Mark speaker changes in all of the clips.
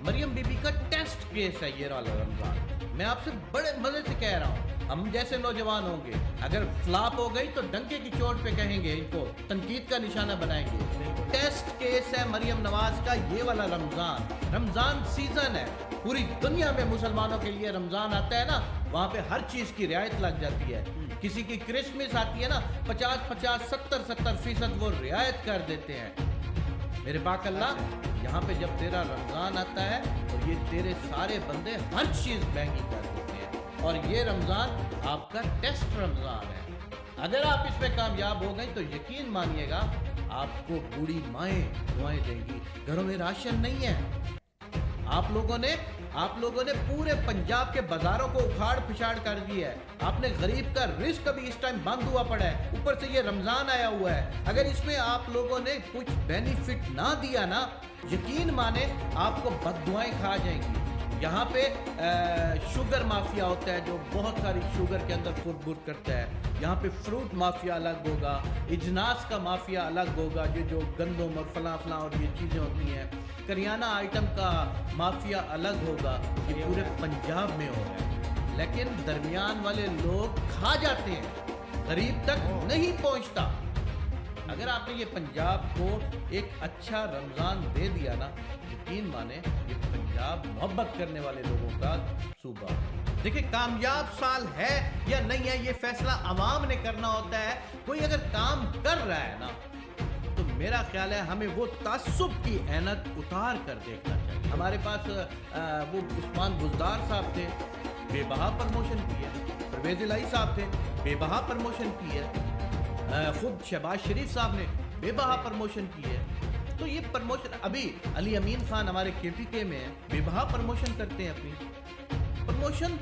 Speaker 1: Maryam be be کا test case ہے یہ والا رمضان. میں آپ سے بڑے مزے سے کہہ رہا ہوں, ہم جیسے نوجوان ہوں گے, اگر فلاپ ہو گئی تو ڈنکے کی چوٹ پہ کہیں گے, ان کو تنقید کا نشانہ بنائیں گے. ٹیسٹ کیس ہے مریم نواز کا یہ والا رمضان. رمضان سیزن ہے, پوری دنیا میں مسلمانوں کے لیے رمضان آتا ہے نا, وہاں پہ ہر چیز کی رعایت لگ جاتی ہے. کسی کی کرسمس آتی ہے نا, 50-50 70% وہ رعایت کر دیتے ہیں. میرے پاک اللہ, یہاں پہ جب تیرا رمضان آتا ہے تو یہ تیرے سارے بندے ہر چیز مہنگی کر دیتے ہیں, اور یہ رمضان آپ کا ٹیسٹ رمضان ہے. اگر آپ اس میں کامیاب ہو گئے تو یقین مانیے گا آپ کو بوڑھی مائیں دعائیں دیں گی. گھروں میں راشن نہیں ہے. آپ لوگوں نے پورے پنجاب کے بازاروں کو اکھاڑ پھچاڑ کر دیا ہے. آپ نے غریب کا رزق ابھی اس ٹائم بند ہوا پڑا ہے, اوپر سے یہ رمضان آیا ہوا ہے. اگر اس میں آپ لوگوں نے کچھ بینیفٹ نہ دیا نا, یقین مانے آپ کو بد دعائیں کھا جائیں گی. یہاں پہ شوگر مافیا ہوتا ہے جو بہت ساری شوگر کے اندر خود بر کرتا ہے. یہاں پہ فروٹ مافیا الگ ہوگا, اجناس کا مافیا الگ ہوگا, یہ جو گندم اور فلاں اور یہ چیزیں ہوتی ہیں. کریانہ آئٹم کا مافیا الگ ہوگا. یہ پورے پنجاب میں ہو رہا ہے, لیکن درمیان والے لوگ کھا جاتے ہیں, غریب تک نہیں پہنچتا. اگر آپ نے یہ پنجاب کو ایک اچھا رمضان دے دیا نا, یقین مانے یہ پنجاب محبت کرنے والے لوگوں کا صوبہ. دیکھیں, کامیاب سال ہے یا نہیں ہے یہ فیصلہ عوام نے کرنا ہوتا ہے. کوئی اگر کام کر رہا ہے نا تو میرا خیال ہے ہمیں وہ تعصب کی عینت اتار کر دیکھنا چاہیے. ہمارے پاس وہ عثمان بزدار صاحب تھے, بے بہا پرموشن کی ہے. پرویز الہی صاحب تھے, بے بہا پرموشن کی ہے. خود شہباز شریف صاحب نے بے بہا پرموشن کی ہے. تو یہ پرموشن, ابھی علی امین خان ہمارے کے پی کے میں ہیں, بے بہا پرموشن کرتے ہیں. اپنی پرموشن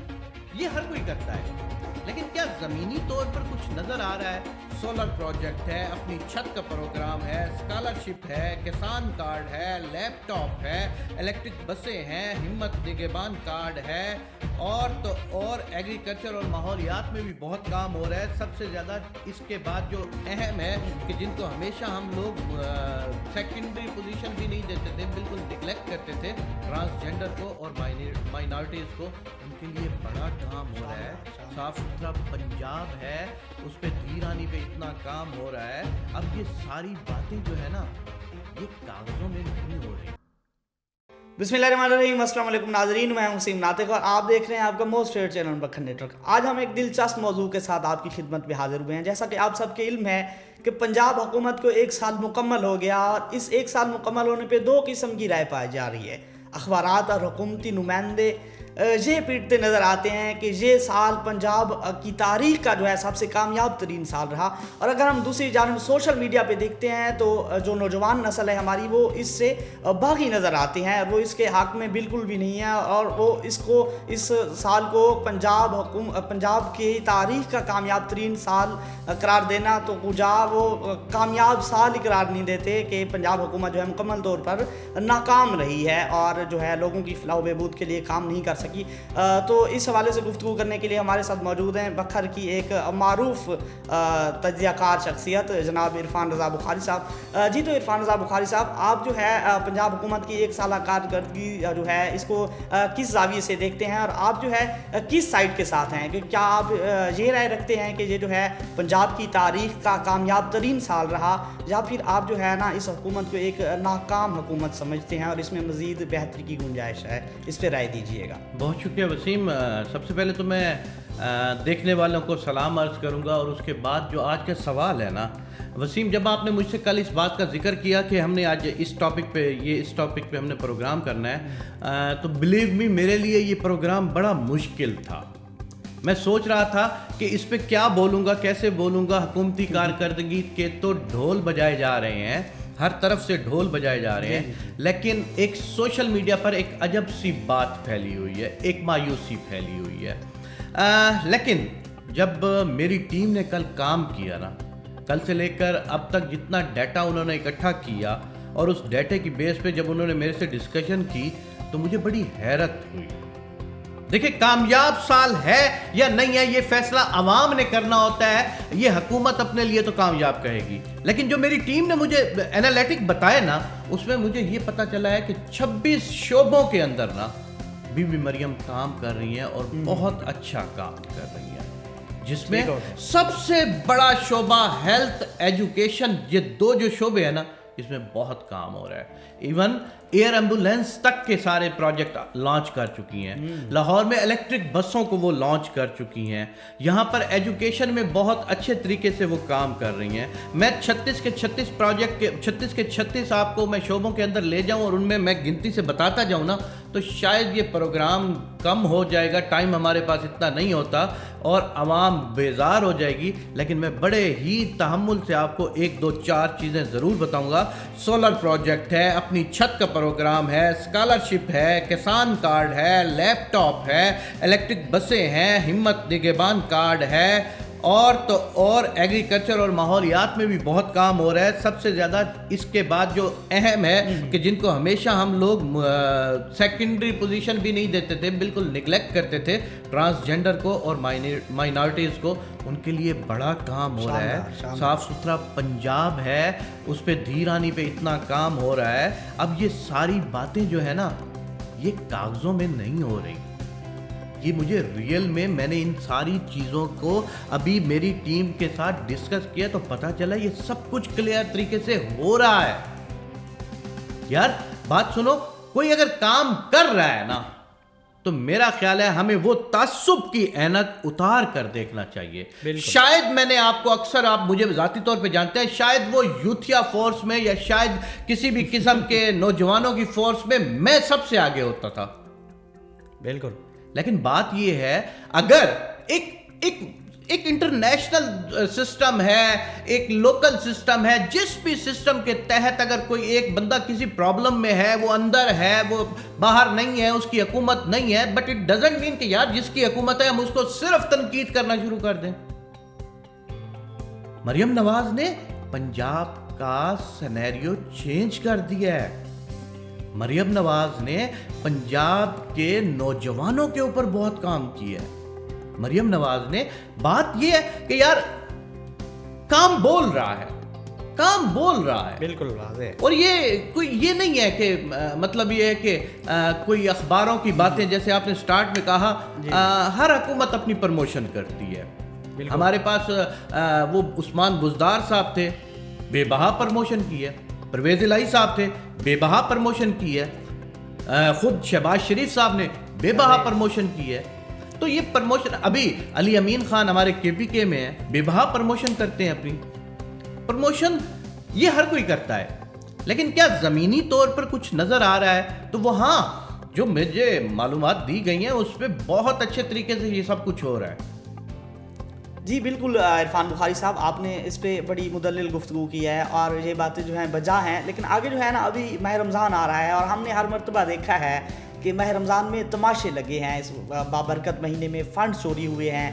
Speaker 1: یہ ہر کوئی کرتا ہے, لیکن کیا زمینی طور پر کچھ نظر آ رہا ہے؟ سولر پروجیکٹ ہے, اپنی چھت کا پروگرام ہے, اسکالرشپ ہے, کسان کارڈ ہے, لیپ ٹاپ ہے, الیکٹرک بسیں ہیں, ہمت نگہبان کارڈ ہے, اور تو اور ایگریکلچر اور ماحولیات میں بھی بہت کام ہو رہا ہے. سب سے زیادہ اس کے بعد جو اہم ہے کہ جن کو ہمیشہ ہم لوگ سیکنڈری پوزیشن بھی نہیں دیتے تھے, بالکل نگلیکٹ کرتے تھے, ٹرانسجینڈر کو اور مائنارٹیز کو, ان کے لیے بڑا کام ہو رہا ہے. صاف ستھرا پنجاب ہے, اس پہ دھیرانی پہ اتنا کام ہو رہا ہے. اب یہ ساری باتیں جو ہے نا یہ کاغذوں میں نہیں ہو رہی.
Speaker 2: بسم اللہ الرحمن الرحیم. السلام علیکم ناظرین, میں ہوں وسیم ناطق اور آپ دیکھ رہے ہیں آپ کا موسٹ فیوریٹ چینل مکھن نیٹ ورک. آج ہم ایک دلچسپ موضوع کے ساتھ آپ کی خدمت میں حاضر ہوئے ہیں. جیسا کہ آپ سب کے علم ہے کہ پنجاب حکومت کو 1 سال مکمل ہو گیا, اور اس 1 سال مکمل ہونے پہ 2 قسم کی رائے پائی جا رہی ہے. اخبارات اور حکومتی نمائندے یہ پیٹتے نظر آتے ہیں کہ یہ سال پنجاب کی تاریخ کا جو ہے سب سے کامیاب ترین سال رہا. اور اگر ہم دوسری جانب سوشل میڈیا پہ دیکھتے ہیں تو جو نوجوان نسل ہے ہماری, وہ اس سے باغی نظر آتے ہیں, وہ اس کے حق میں بالکل بھی نہیں ہے, اور وہ اس سال کو پنجاب کی تاریخ کا کامیاب ترین سال قرار دینا تو کجا وہ کامیاب سال ہی قرار نہیں دیتے کہ پنجاب حکومت جو ہے مکمل طور پر ناکام رہی ہے اور جو ہے لوگوں کی فلاح و بہبود کے لیے کام نہیں کر سکی. تو اس حوالے سے گفتگو کرنے کے لیے ہمارے ساتھ موجود ہیں بکھر کی ایک معروف تجزیہ کار شخصیت جناب عرفان رضا بخاری صاحب. جی, تو عرفان رضا بخاری صاحب, آپ جو ہے پنجاب حکومت کی 1 سالہ کارکردگی جو ہے اس کو کس زاویے سے دیکھتے ہیں, اور آپ جو ہے کس سائڈ کے ساتھ ہیں, کہ کیا آپ یہ رائے رکھتے ہیں کہ یہ جو ہے پنجاب کی تاریخ کا کامیاب ترین سال رہا, یا پھر آپ جو ہے نا اس حکومت کو ایک ناکام حکومت سمجھتے ہیں اور اس میں مزید بہتری کی گنجائش ہے؟ اس پہ رائے دیجیے گا.
Speaker 1: بہت شکریہ وسیم. سب سے پہلے تو میں دیکھنے والوں کو سلام عرض کروں گا, اور اس کے بعد جو آج کا سوال ہے نا وسیم, جب آپ نے مجھ سے کل اس بات کا ذکر کیا کہ ہم نے آج اس ٹاپک پہ ہم نے پروگرام کرنا ہے, تو بلیو می میرے لیے یہ پروگرام بڑا مشکل تھا. میں سوچ رہا تھا کہ اس پہ کیا بولوں گا, کیسے بولوں گا. حکومتی کارکردگی کے تو ڈھول بجائے جا رہے ہیں, ہر طرف سے ڈھول بجائے جا رہے ہیں, لیکن ایک سوشل میڈیا پر ایک عجب سی بات پھیلی ہوئی ہے, ایک مایوسی پھیلی ہوئی ہے. لیکن جب میری ٹیم نے کل کام کیا نا, کل سے لے کر اب تک جتنا ڈیٹا انہوں نے اکٹھا کیا, اور اس ڈیٹے کی بیس پہ جب انہوں نے میرے سے ڈسکشن کی, تو مجھے بڑی حیرت ہوئی. دیکھیں کامیاب سال ہے یا نہیں ہے یہ فیصلہ عوام نے کرنا ہوتا ہے. یہ حکومت اپنے لیے تو کامیاب کہے گی, لیکن جو میری ٹیم نے مجھے انالیٹک بتائے نا, اس میں مجھے یہ پتا چلا ہے کہ 26 شعبوں کے اندر نا بی بی مریم کام کر رہی ہیں اور بہت اچھا کام کر رہی ہیں, جس میں سب سے بڑا شعبہ ہیلتھ ایجوکیشن, یہ 2 جو شعبے ہیں نا اس میں بہت کام ہو رہا ہے. ایون ایئر ایمبولینس تک کے سارے پروجیکٹ لانچ کر چکی ہیں. لاہور میں الیکٹرک بسوں کو وہ لانچ کر چکی ہیں. یہاں پر ایجوکیشن میں بہت اچھے طریقے سے وہ کام کر رہی ہیں. میں 36 کے 36 پروجیکٹ کے 36 کے 36 آپ کو میں شعبوں کے اندر لے جاؤں اور ان میں گنتی سے بتاتا جاؤں نا تو شاید یہ پروگرام کم ہو جائے گا, ٹائم ہمارے پاس اتنا نہیں ہوتا اور عوام بیزار ہو جائے گی. لیکن میں بڑے ہی تحمل سے آپ کو 1 2 4 چیزیں ضرور بتاؤں گا. سولر پروجیکٹ ہے, اپنی چھت کا پروگرام ہے, اسکالرشپ ہے, کسان کارڈ ہے, لیپ ٹاپ ہے, الیکٹرک بسیں ہیں, ہمت نگہبان کارڈ ہے, اور ایگریکلچر اور ماحولیات میں بھی بہت کام ہو رہا ہے. سب سے زیادہ اس کے بعد جو اہم ہے کہ جن کو ہمیشہ ہم لوگ سیکنڈری پوزیشن بھی نہیں دیتے تھے, بالکل نگلیکٹ کرتے تھے, ٹرانسجینڈر کو اور مائنارٹیز کو, ان کے لیے بڑا کام ہو رہا ہے. صاف ستھرا پنجاب ہے, اس پہ دھیرانی پہ اتنا کام ہو رہا ہے. اب یہ ساری باتیں جو ہے نا یہ کاغذوں میں نہیں ہو رہی, یہ مجھے ریئل میں نے ان ساری چیزوں کو ابھی میری ٹیم کے ساتھ ڈسکس کیا تو پتا چلا یہ سب کچھ کلیئر طریقے سے ہو رہا ہے. یار بات سنو, کوئی اگر کام کر رہا ہے نا تو میرا خیال ہے ہمیں وہ تعصب کی اینک اتار کر دیکھنا چاہیے. شاید میں نے آپ کو اکثر, آپ مجھے ذاتی طور پہ جانتے ہیں, شاید وہ یوتھیا فورس میں یا شاید کسی بھی قسم کے نوجوانوں کی فورس میں سب سے آگے ہوتا تھا.
Speaker 2: بالکل.
Speaker 1: لیکن بات یہ ہے اگر ایک انٹرنیشنل سسٹم ہے, ایک لوکل سسٹم ہے, جس بھی سسٹم کے تحت اگر کوئی ایک بندہ کسی پرابلم میں ہے, وہ اندر ہے, وہ باہر نہیں ہے, اس کی حکومت نہیں ہے, بٹ اٹ ڈزنٹ مین کہ یار جس کی حکومت ہے ہم اس کو صرف تنقید کرنا شروع کر دیں. مریم نواز نے پنجاب کا سینیریو چینج کر دیا ہے. مریم نواز نے پنجاب کے نوجوانوں کے اوپر بہت کام کیا ہے. مریم نواز نے, بات یہ ہے کہ یار کام بول رہا ہے, کام بول رہا ہے,
Speaker 2: بالکل واضح.
Speaker 1: اور یہ کوئی یہ نہیں ہے کہ مطلب یہ ہے کہ کوئی اخباروں کی باتیں, جیسے آپ نے سٹارٹ میں کہا ہر حکومت اپنی پروموشن کرتی ہے. ہمارے پاس وہ عثمان بزدار صاحب تھے, بے بہا پروموشن کی ہے. پرویز الہی صاحب تھے, بے بہا پروموشن کی ہے. خود شہباز شریف صاحب نے بے بہا پروموشن کی ہے. تو یہ پروموشن, ابھی علی امین خان ہمارے کے پی کے میں ہیں, بے بہا پروموشن کرتے ہیں. اپنی پروموشن یہ ہر کوئی کرتا ہے, لیکن کیا زمینی طور پر کچھ نظر آ رہا ہے؟ تو وہ ہاں جو مجھے معلومات دی گئی ہیں اس پہ بہت اچھے طریقے سے یہ سب کچھ ہو رہا ہے.
Speaker 2: جی بالکل عرفان بخاری صاحب, آپ نے اس پہ بڑی مدلل گفتگو کی ہے اور یہ باتیں جو ہیں بجا ہیں. لیکن آگے جو ہے نا ابھی ماہ رمضان آ رہا ہے اور ہم نے ہر مرتبہ دیکھا ہے کہ ماہ رمضان میں تماشے لگے ہیں. اس بابرکت مہینے میں فنڈ چوری ہوئے ہیں,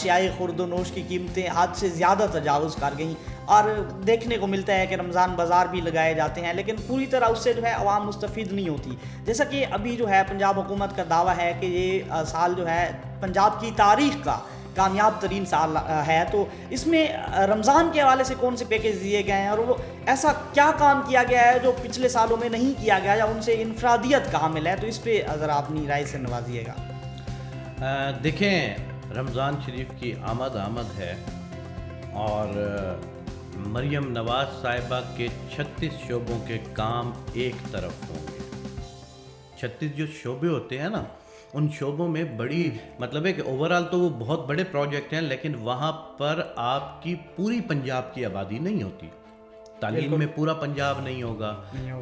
Speaker 2: شیائے خورد و نوش کی قیمتیں حد سے زیادہ تجاوز کر گئیں, اور دیکھنے کو ملتا ہے کہ رمضان بازار بھی لگائے جاتے ہیں لیکن پوری طرح اس سے جو ہے عوام مستفید نہیں ہوتی. جیسا کہ ابھی جو ہے پنجاب حکومت کا دعویٰ ہے کہ یہ سال جو ہے پنجاب کی تاریخ کا کامیاب ترین سال ہے, تو اس میں رمضان کے حوالے سے کون سے پیکیج دیے گئے ہیں اور وہ ایسا کیا کام کیا گیا ہے جو پچھلے سالوں میں نہیں کیا گیا یا ان سے انفرادیت کہاں ملا ہے؟ تو اس پہ ذرا اپنی رائے سے نوازیے گا.
Speaker 1: دیکھیں, رمضان شریف کی آمد ہے اور مریم نواز صاحبہ کے 36 شعبوں کے کام ایک طرف ہوں گے. 36 جو شعبے ہوتے ہیں نا, ان شعبوں میں بڑی مطلب ہے کہ اوورال تو وہ بہت بڑے پروجیکٹ ہیں, لیکن وہاں پر آپ کی پوری پنجاب کی آبادی نہیں ہوتی. تعلیم میں پورا پنجاب نہیں ہوگا,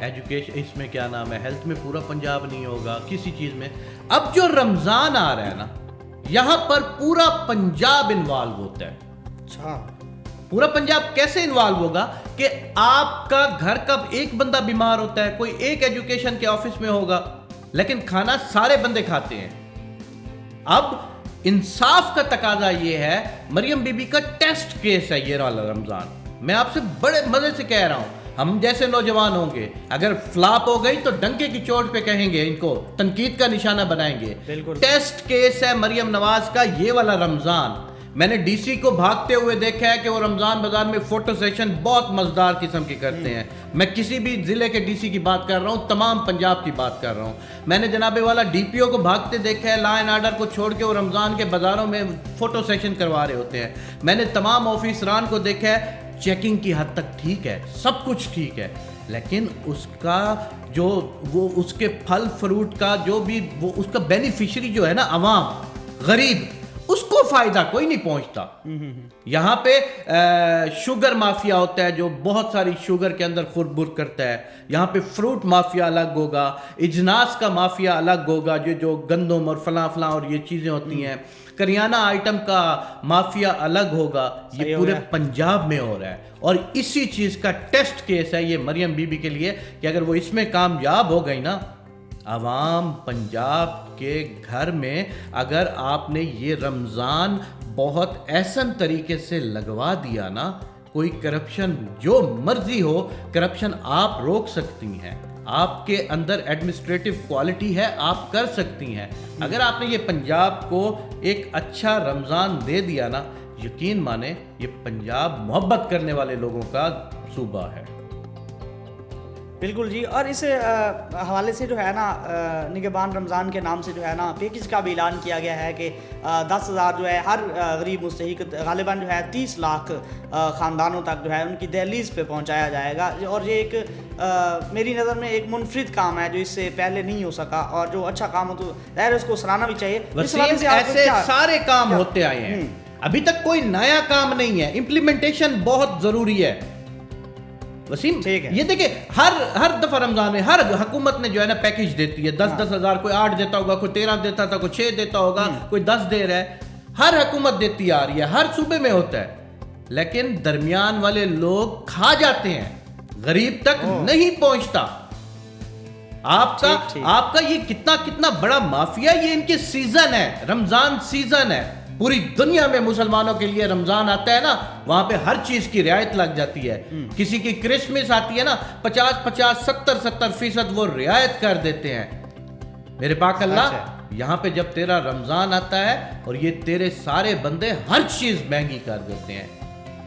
Speaker 1: ایجوکیشن اس میں کیا نام ہے, ہیلتھ میں پورا پنجاب نہیں ہوگا, کسی چیز میں. اب جو رمضان آ رہا ہے نا, یہاں پر پورا پنجاب انوالو ہوتا ہے.
Speaker 2: اچھا,
Speaker 1: پورا پنجاب کیسے انوالو ہوگا کہ آپ کا گھر کا ایک بندہ بیمار ہوتا ہے, کوئی ایک ایجوکیشن کے آفس میں ہوگا, لیکن کھانا سارے بندے کھاتے ہیں. اب انصاف کا تقاضا یہ ہے, مریم بی بی کا ٹیسٹ کیس ہے یہ والا رمضان. میں آپ سے بڑے مزے سے کہہ رہا ہوں, ہم جیسے نوجوان ہوں گے، اگر فلاپ ہو گئی تو ڈنکے کی چوٹ پہ کہیں گے، ان کو تنقید کا نشانہ بنائیں گے۔
Speaker 2: بالکل
Speaker 1: ٹیسٹ کیس ہے مریم نواز کا یہ والا رمضان۔ میں نے ڈی سی کو بھاگتے ہوئے دیکھا ہے کہ وہ رمضان بازار میں فوٹو سیشن بہت مزدار قسم کی کرتے ہیں۔ میں کسی بھی ضلع کے ڈی سی کی بات کر رہا ہوں، تمام پنجاب کی بات کر رہا ہوں۔ میں نے جناب والا ڈی پی او کو بھاگتے دیکھا ہے، لا اینڈ آرڈر کو چھوڑ کے وہ رمضان کے بازاروں میں فوٹو سیشن کروا رہے ہوتے ہیں۔ میں نے تمام آفیسران کو دیکھا ہے، چیکنگ کی حد تک ٹھیک ہے، سب کچھ ٹھیک ہے، لیکن اس کا جو وہ اس کے پھل فروٹ کا جو بھی وہ اس کا بینیفیشری جو ہے نا، عوام غریب، اس کو فائدہ کوئی نہیں پہنچتا۔ یہاں پہ شوگر مافیا ہوتا ہے جو بہت ساری شوگر کے اندر خوربر کرتا ہے، یہاں پہ فروٹ مافیا الگ ہوگا، اجناس کا مافیا الگ ہوگا، جو گندم اور فلاں اور یہ چیزیں ہوتی ہیں، کریانہ آئٹم کا مافیا الگ ہوگا۔ یہ پورے پنجاب میں ہو رہا ہے، اور اسی چیز کا ٹیسٹ کیس ہے یہ مریم بی بی کے لیے کہ اگر وہ اس میں کامیاب ہو گئی نا، عوام پنجاب کے گھر میں اگر آپ نے یہ رمضان بہت احسن طریقے سے لگوا دیا نا، کوئی کرپشن جو مرضی ہو، کرپشن آپ روک سکتی ہیں، آپ کے اندر ایڈمنسٹریٹو کوالٹی ہے، آپ کر سکتی ہیں۔ اگر آپ نے یہ پنجاب کو ایک اچھا رمضان دے دیا نا، یقین مانیں یہ پنجاب محبت کرنے والے لوگوں کا صوبہ ہے۔
Speaker 2: بالکل جی، اور اس حوالے سے جو ہے نا نگہبان رمضان کے نام سے جو ہے نا پیکج کا بھی اعلان کیا گیا ہے کہ 10,000 جو ہے ہر غریب مستحق غالباً جو ہے 30 لاکھ خاندانوں تک جو ہے ان کی دہلیز پہ پہنچایا جائے گا، اور یہ ایک میری نظر میں ایک منفرد کام ہے جو اس سے پہلے نہیں ہو سکا، اور جو اچھا کام ہو تو ظاہر اس کو سراہنا بھی چاہیے۔
Speaker 1: ایسے سارے کام ہوتے آئے ہیں، ابھی تک کوئی نیا کام نہیں ہے، امپلیمنٹیشن بہت ضروری ہے۔ وسیم یہ دیکھیں ہر دفعہ رمضان میں ہر حکومت نے جو ہے نا پیکج دیتی ہے، 10,000، کوئی 8 دیتا ہوگا، کوئی 13 دیتا تھا، کوئی 6 دیتا ہوگا، کوئی 10 دے رہا ہے، ہر حکومت دیتی آ رہی ہے، ہر صوبے میں ہوتا ہے، لیکن درمیان والے لوگ کھا جاتے ہیں، غریب تک نہیں پہنچتا۔ آپ کا یہ کتنا بڑا مافیا، یہ ان کے سیزن ہے، رمضان سیزن ہے، پوری دنیا میں مسلمانوں کے لیے رمضان آتا ہے نا، وہاں پہ ہر چیز کی رعایت لگ جاتی ہے۔ کسی کی کرسمس آتی ہے نا، 50-70% وہ رعایت کر دیتے ہیں۔ میرے پاک اللہ، یہاں پہ جب تیرا رمضان آتا ہے اور یہ تیرے سارے بندے ہر چیز مہنگی کر دیتے ہیں۔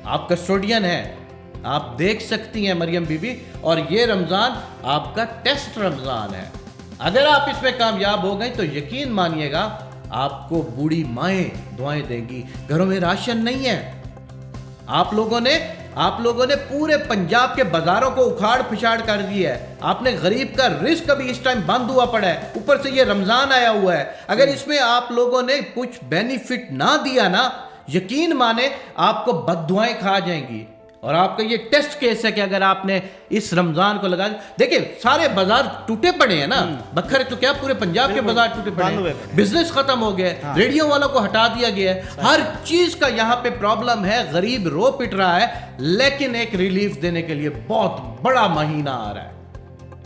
Speaker 1: آپ کسٹوڈین ہیں، آپ دیکھ سکتی ہیں مریم بی بی، اور یہ رمضان آپ کا ٹیسٹ رمضان ہے۔ اگر آپ اس میں کامیاب ہو گئے تو یقین مانیے گا آپ کو بوڑھی مائیں دعائیں دیں گی۔ گھروں میں راشن نہیں ہے، آپ لوگوں نے پورے پنجاب کے بازاروں کو اکھاڑ پھچاڑ کر دیا ہے۔ آپ نے غریب کا رزق ابھی اس ٹائم بند ہوا پڑا ہے، اوپر سے یہ رمضان آیا ہوا ہے۔ اگر اس میں آپ لوگوں نے کچھ بینیفٹ نہ دیا نا، یقین مانے آپ کو بد دعائیں کھا جائیں گی۔ اور آپ کا یہ ٹیسٹ کیس ہے کہ اگر آپ نے اس رمضان کو لگا، دیکھیں سارے بازار ٹوٹے پڑے ہیں نا، بکھر تو کیا پورے پنجاب کے بازار ٹوٹے پڑے ہیں، بزنس ختم ہو گیا ہے، ریڈیو والوں کو ہٹا دیا گیا ہے، ہر چیز کا یہاں پہ پرابلم ہے، غریب رو پٹ رہا ہے، لیکن ایک ریلیف دینے کے لیے بہت بڑا مہینہ آ رہا ہے۔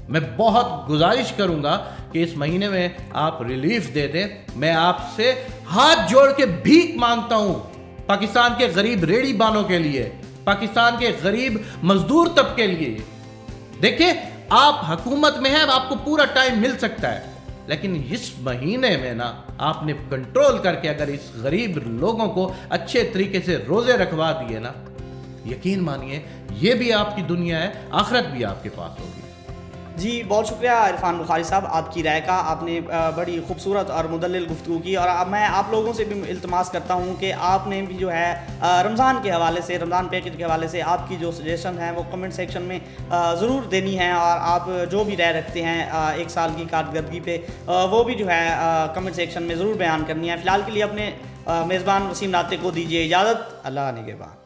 Speaker 1: میں بہت گزارش کروں گا کہ اس مہینے میں آپ ریلیف دے دیں۔ میں آپ سے ہاتھ جوڑ کے بھیک مانگتا ہوں پاکستان کے غریب ریڑھی بانوں کے لیے، پاکستان کے غریب مزدور طبقے کے لیے۔ دیکھیں آپ حکومت میں ہیں، آپ کو پورا ٹائم مل سکتا ہے، لیکن اس مہینے میں نا آپ نے کنٹرول کر کے اگر اس غریب لوگوں کو اچھے طریقے سے روزے رکھوا دیے نا، یقین مانیے یہ بھی آپ کی دنیا ہے، آخرت بھی آپ کے پاس ہوگی۔
Speaker 2: جی بہت شکریہ عرفان بخاری صاحب آپ کی رائے کا، آپ نے بڑی خوبصورت اور مدلل گفتگو کی، اور میں آپ لوگوں سے بھی التماس کرتا ہوں کہ آپ نے بھی جو ہے رمضان کے حوالے سے، رمضان پیکج کے حوالے سے آپ کی جو سجیشن ہیں وہ کمنٹ سیکشن میں ضرور دینی ہے، اور آپ جو بھی رائے رکھتے ہیں 1 سال کی کارکردگی پہ وہ بھی جو ہے کمنٹ سیکشن میں ضرور بیان کرنی ہے۔ فی الحال کے لیے اپنے میزبان وسیم ناطق کو دیجیے اجازت، اللہ نگہبان۔